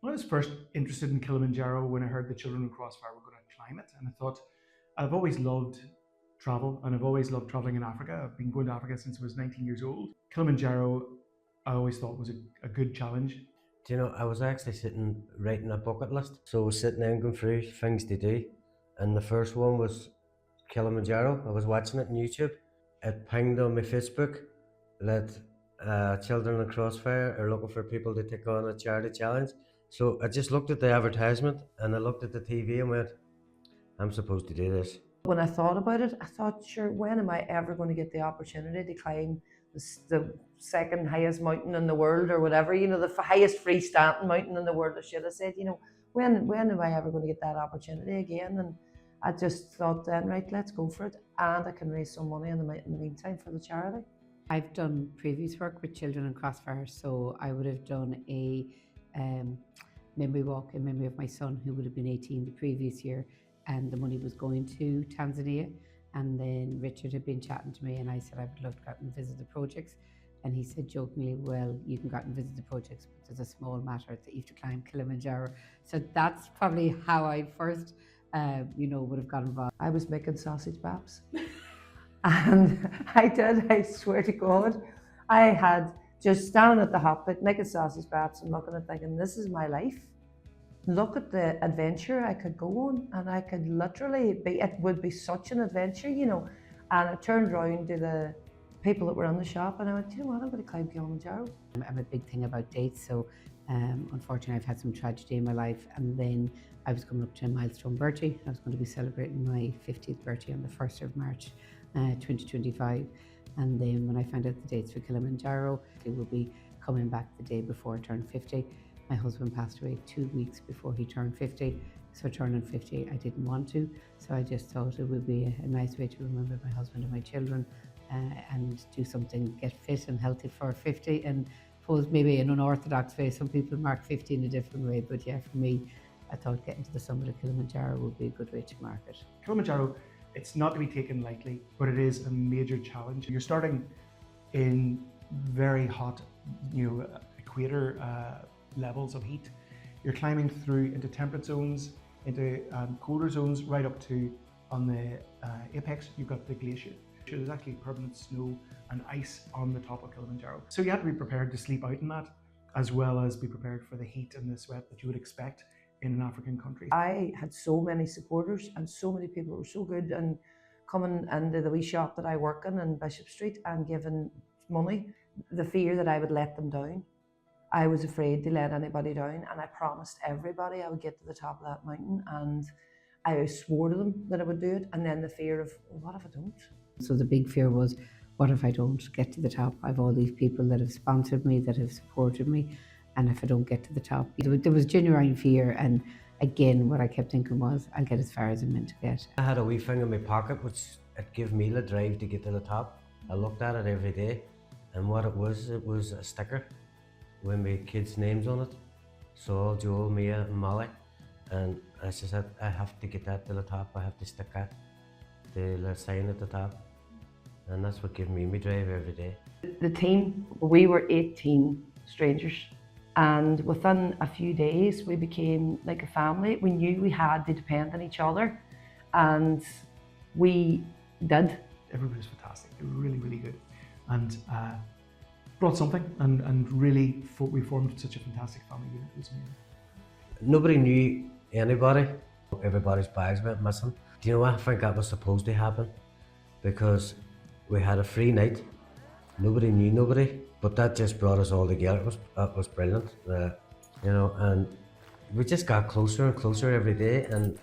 When I was first interested in Kilimanjaro, when I heard the children of Crossfire were going to climb it, and I thought, I've always loved travel and I've always loved traveling in Africa. I've been going to Africa since I was 19 years old. Kilimanjaro, I always thought was a good challenge. Do you know, I was actually sitting writing a bucket list. So I was sitting there and going through things to do. And the first one was Kilimanjaro. I was watching it on YouTube. It pinged on my Facebook that Children in Crossfire are looking for people to take on a charity challenge. So I just looked at the advertisement and I looked at the TV and went, I'm supposed to do this. When I thought about it, I thought, sure, when am I ever going to get the opportunity to climb the second highest mountain in the world or whatever, the highest freestanding mountain in the world, I should have said, when am I ever going to get that opportunity again? And I just thought then, right, let's go for it. And I can raise some money in the meantime for the charity. I've done previous work with Children in Crossfire, so I would have done a memory walk in memory of my son, who would have been 18 the previous year, and the money was going to Tanzania. And then Richard had been chatting to me and I said I would love to go out and visit the projects. And he said jokingly, well, you can go out and visit the projects, but there's a small matter that you have to climb Kilimanjaro. So that's probably how I first, would have got involved. I was making sausage baps. And I swear to God, I had just standing at the hot pit making sausage baps and looking and thinking, this is my life. Look at the adventure I could go on, and I could literally it would be such an adventure, And I turned around to the people that were in the shop and I went, you know what, I'm going to climb Kilimanjaro. I'm a big thing about dates, so unfortunately I've had some tragedy in my life, and then I was coming up to a milestone birthday. I was going to be celebrating my 50th birthday on the 1st of March 2025, and then when I found out the dates for Kilimanjaro, it would be coming back the day before I turned 50. My husband passed away 2 weeks before he turned 50, so turning 50 I didn't want to, so I just thought it would be a nice way to remember my husband and my children, and do something, get fit and healthy for 50, and suppose maybe an unorthodox way. Some people mark 50 in a different way, but yeah, for me, I thought getting to the summit of Kilimanjaro would be a good way to mark it. Kilimanjaro, it's not to be taken lightly, but it is a major challenge. You're starting in very hot, equator levels of heat. You're climbing through into temperate zones, into colder zones, right up to, on the apex, you've got the glacier. There's actually permanent snow and ice on the top of Kilimanjaro. So you have to be prepared to sleep out in that, as well as be prepared for the heat and the sweat that you would expect in an African country. I had so many supporters and so many people who were so good and coming into the wee shop that I work in Bishop Street and giving money. The fear that I would let them down. I was afraid to let anybody down, and I promised everybody I would get to the top of that mountain, and I swore to them that I would do it, and then the fear of, well, what if I don't? So the big fear was, what if I don't get to the top? I've all these people that have sponsored me, that have supported me, and if I don't get to the top, there was genuine fear. And again, what I kept thinking was, I'll get as far as I'm meant to get. I had a wee thing in my pocket which it gave me the drive to get to the top. I looked at it every day, and what it was a sticker with my kids' names on it. Saul, Joel, Mia and Molly. And I just said, I have to get that to the top. I have to stick that, the sign at the top. And that's what gave me my drive every day. The team, we were 18 strangers, and within a few days we became like a family. We knew we had to depend on each other, and we did. Everybody was fantastic. They were really, really good, and brought something, and really we formed such a fantastic family unit. It was amazing. Nobody knew anybody. Everybody's bags went missing. Do you know what? I think that was supposed to happen, because we had a free night. Nobody knew nobody, but that just brought us all together. It was brilliant, and we just got closer and closer every day, and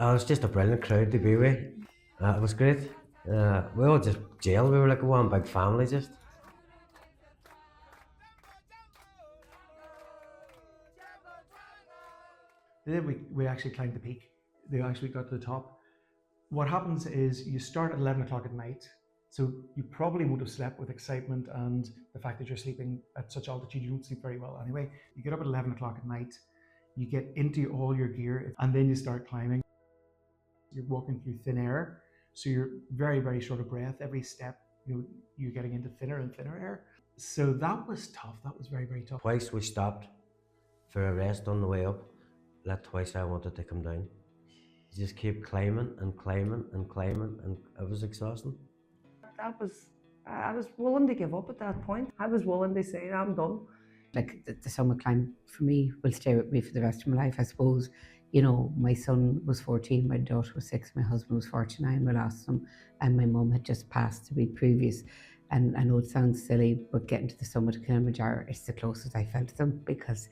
it was just a brilliant crowd to be with. It was great. We all just gelled. We were like one big family, just. Then we actually climbed the peak. They actually got to the top. What happens is you start at 11 o'clock at night, so you probably won't have slept with excitement and the fact that you're sleeping at such altitude. You don't sleep very well anyway. You get up at 11 o'clock at night, you get into all your gear, and then you start climbing. You're walking through thin air, so you're very, very short of breath. Every step, you're getting into thinner and thinner air. So that was tough. That was very, very tough. Twice we stopped for a rest on the way up. That twice I wanted to come down. You just keep climbing and climbing and climbing, and it was exhausting. I was willing to give up at that point. I was willing to say, I'm done. Like the summit climb for me will stay with me for the rest of my life, I suppose. You know, my son was 14, my daughter was 6, my husband was 49, we lost him, and my mum had just passed the week previous. And I know it sounds silly, but getting to the summit of Kilimanjaro is the closest I felt to them, because,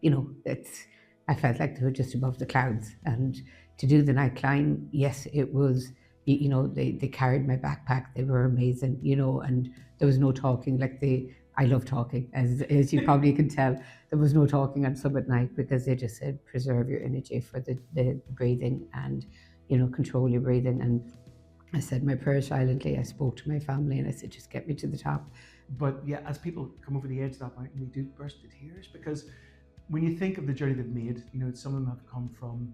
you know, I felt like they were just above the clouds. And to do the night climb, yes, it was, you know, they carried my backpack, they were amazing, you know, and there was no talking. I love talking, as you probably can tell. There was no talking on summit night, because they just said, preserve your energy for the breathing, and, you know, control your breathing. And I said my prayer silently. I spoke to my family and I said, just get me to the top. But yeah, as people come over the edge of that mountain, they do burst into tears, because when you think of the journey they've made, you know, some of them have come from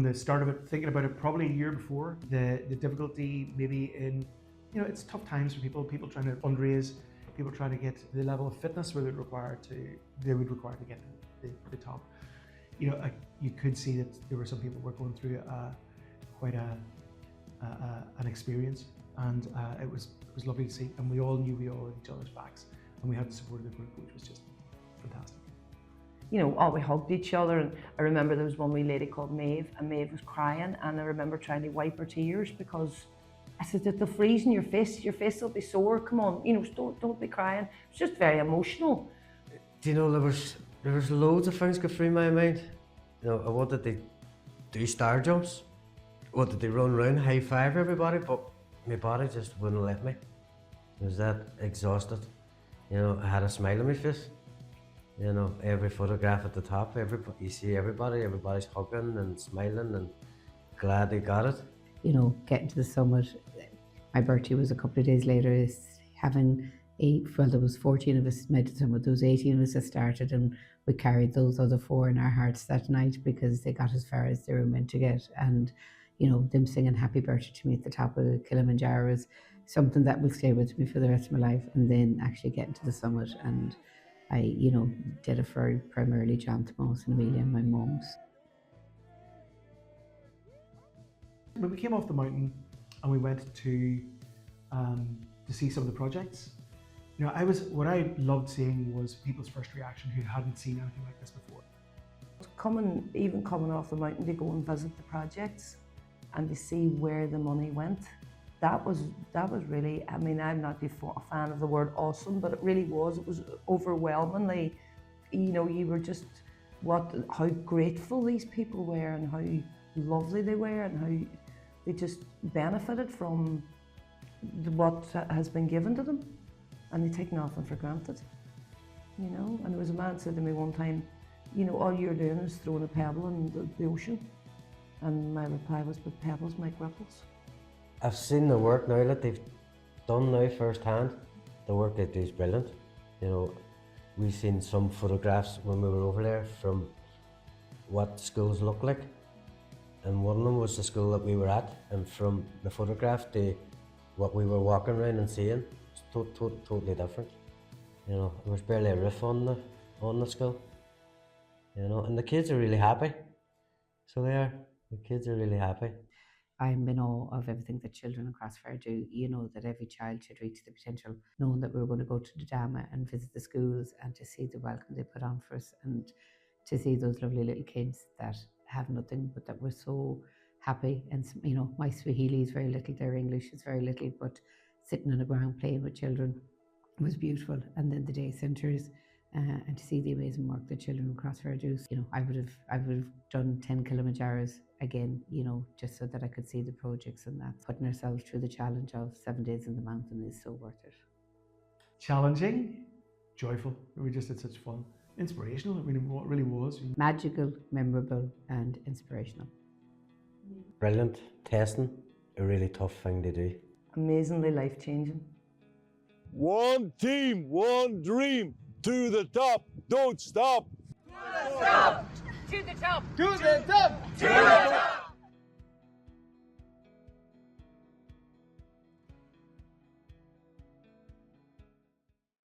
the start of it, thinking about it probably a year before, the difficulty maybe in, you know, it's tough times for people trying to fundraise, people trying to get to the level of fitness where they would require to get to the top. You know, you could see that there were some people who were going through quite an experience, and it was lovely to see, and we all knew we all had each other's backs, and we had the support of the group, which was just fantastic. You know, all we hugged each other, and I remember there was one wee lady called Maeve, and Maeve was crying, and I remember trying to wipe her tears, because I said, they'll freeze in your face will be sore, come on, you know, don't be crying. It's just very emotional. Do you know, there was loads of things go through my mind. You know, I wanted to do star jumps, wanted to run around, high five everybody, but my body just wouldn't let me. I was that exhausted. You know, I had a smile on my face. You know, every photograph at the top, you see everybody's hugging and smiling and glad they got it. You know, getting to the summit, my birthday was a couple of days later. There was 14 of us made the summit, there was 18 of us that started, and we carried those other 4 in our hearts that night, because they got as far as they were meant to get. And, you know, them singing happy birthday to me at the top of Kilimanjaro is something that will stay with me for the rest of my life. And then actually getting to the summit, and I, you know, did it for primarily John Thomas and Amelia and my mums. When we came off the mountain and we went to see some of the projects, you know, what I loved seeing was people's first reaction who hadn't seen anything like this before. Even coming off the mountain to go and visit the projects and to see where the money went, that was really, I mean, I'm not a fan of the word awesome, but it really was. It was overwhelmingly, you know, you were just, how grateful these people were, and how lovely they were, and how they just benefited from what has been given to them, and they take nothing for granted, you know. And there was a man said to me one time, you know, all you're doing is throwing a pebble in the ocean, and my reply was, but pebbles make ripples. I've seen the work now that they've done now firsthand. The work they do is brilliant. You know, we've seen some photographs when we were over there from what schools look like, and one of them was the school that we were at, and from the photograph to what we were walking around and seeing, it's totally different. You know, there was barely a roof on the school. You know, and the kids are really happy. So the kids are really happy. I'm in awe of everything that children in Crossfire do. You know, that every child should reach the potential, knowing that we were going to go to Dodoma and visit the schools, and to see the welcome they put on for us, and to see those lovely little kids that have nothing, but that were so happy. And, you know, my Swahili is very little, their English is very little, but sitting on the ground playing with children was beautiful. And then the day centres, and to see the amazing work that children in Crossfire do. You know, I would have done 10 Kilimanjaros again, you know, just so that I could see the projects, and that putting ourselves through the challenge of 7 days in the mountain is so worth it. Challenging, joyful. We just had such fun. Inspirational, I mean, it really was. Magical, memorable, and inspirational. Brilliant. Testing, a really tough thing to do. Amazingly life-changing. One team, one dream, to the top, don't stop. To the top! To the top! To the top! To the top!